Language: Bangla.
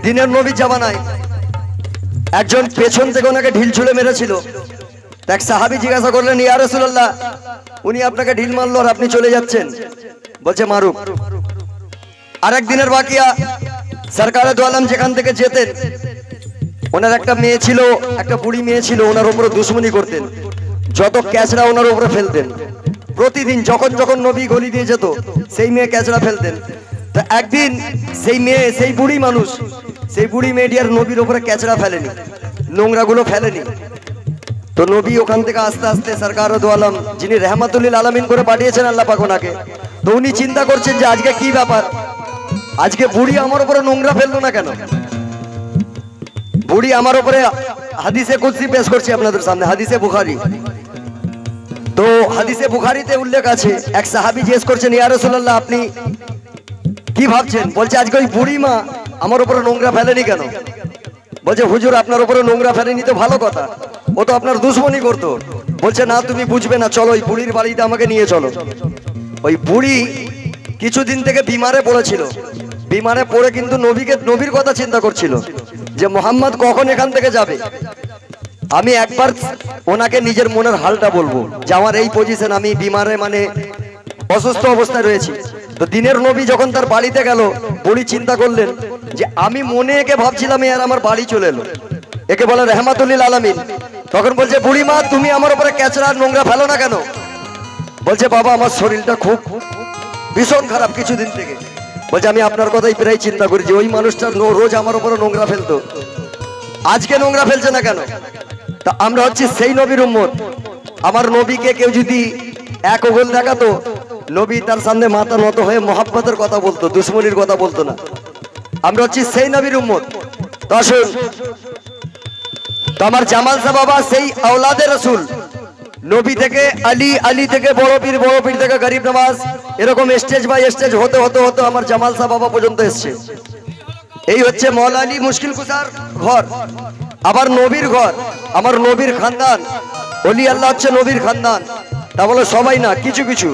দিনের নবী জামানায় একজন পেছন থেকে ওনাকে ঢিল ছুঁড়ে মেরেছিল। এক সাহাবী জিজ্ঞাসা করলেন, ইয়া রাসূলুল্লাহ, উনি আপনাকে ঢিল মারলো আর আপনি চলে যাচ্ছেন। বলছে মারুক। আরেক দিনের বাকিয়া, সরকারে দু আলম যেখান থেকে যেতেন, ওনার একটা মেয়ে ছিল, একটা বুড়ি মেয়ে ছিল, ওনার উপরে দুশ্মনী করতেন, যত ক্যাচড়া ওনার উপরে ফেলতেন। প্রতিদিন যখন যখন নবী গলি দিয়ে যেত, সেই মেয়ে ক্যাচড়া ফেলতেন। তো একদিন সেই মেয়ে, সেই বুড়ি মানুষ, সেই বুড়ি মেয়েটি আর নবীর উপরে ক্যাচড়া ফেলেনি, নোংরাগুলো ফেলেনি। তো নবী ওখান থেকে আস্তে আস্তে সরকার দু আলম, যিনি রহমাতুল লিল আলামিন করে পাঠিয়েছেন আল্লাহ পাক ওনাকে, তো উনি চিন্তা করছেন যে আজকে কি ব্যাপার, আজকে বুড়ি আমার উপরে নোংরা ফেললো না কেন? বুড়ি আমার উপরে হাদিসে কুদসি পেশ করছি আপনাদের সামনে, হাদিসে বুখারী। তো হাদিসে বুখারীতে উল্লেখ আছে, এক সাহাবী জিজ্ঞেস করছেন, ইয়া রাসূলুল্লাহ, আপনি কি ভাবছেন? বলছে আজকে ওই বুড়ি মা আমার উপরে নোংরা ফেলেনি কেন? বলছে হুজুর, আপনার উপরে নোংরা ফেলেনি তো ভালো কথা, ও তো আপনার দুশ্মনী করতো। বলছে না, তুমি বুঝবে না, চলো ওই বুড়ির বাড়িতে আমাকে নিয়ে চলো। ওই বুড়ি কিছুদিন থেকে বিমারে পড়েছিল, বিমারে পড়ে কিন্তু নবীর কথা চিন্তা করছিল যে মোহাম্মদ কখন এখান থেকে যাবে। আমি একবার ওনাকে নিজের মনের হালটা বলবো যে আমার এই পজিশন, আমি বিমারে মানে অসুস্থ অবস্থায় রয়েছি। তো দিনের নবী যখন তার বাড়িতে গেল, বুড়ি চিন্তা করলেন যে আমি মনে একে ভাবছিলাম আর আমার বাড়ি চলে এলো, একে বলে রহমাতুল লিল আলামিন। তখন বলছে বুড়ি মা, তুমি আমার উপরে ক্যাচড়া নোংরা ফেলো না কেন? বলছে বাবা, আমার শরীরটা খুব ভীষণ খারাপ কিছুদিন থেকে। বলছে আমি আপনার কথাই প্রায় চিন্তা করি যে ওই মানুষটা রোজ আমার উপরে নোংরা ফেলতো, আজকে নোংরা ফেলছে না কেন? তা আমরা হচ্ছি সেই নবীর উম্মত। আমার নবীকে কেউ যদি এক ওগল দেখাতো, নবী তার সামনে মাথা নত হয়ে মহাব্বতের কথা বলতো, দুশ্মনীর কথা বলতো না। আমরা হচ্ছি সেই নবীর উম্মত। তো আসুন, তো আমার জামাল সাহেব বাবা সেই আওলাদে রাসূল, নবী থেকে আলী, আলী থেকে বড় পীর, বড় পীর থেকে গরিব নওয়াজ, এরকম স্টেজ বাই স্টেজ হতে হতে হতে আমার জামাল সাহেব বাবা পর্যন্ত এসছে। এই হচ্ছে মওলা আলী মুশকিল কুসার ঘর, আবার নবীর ঘর, আমার নবীর খানদান। ওলি আল্লাহ হচ্ছে নবীর খানদান। তা বলে সবাই না, কিছু কিছু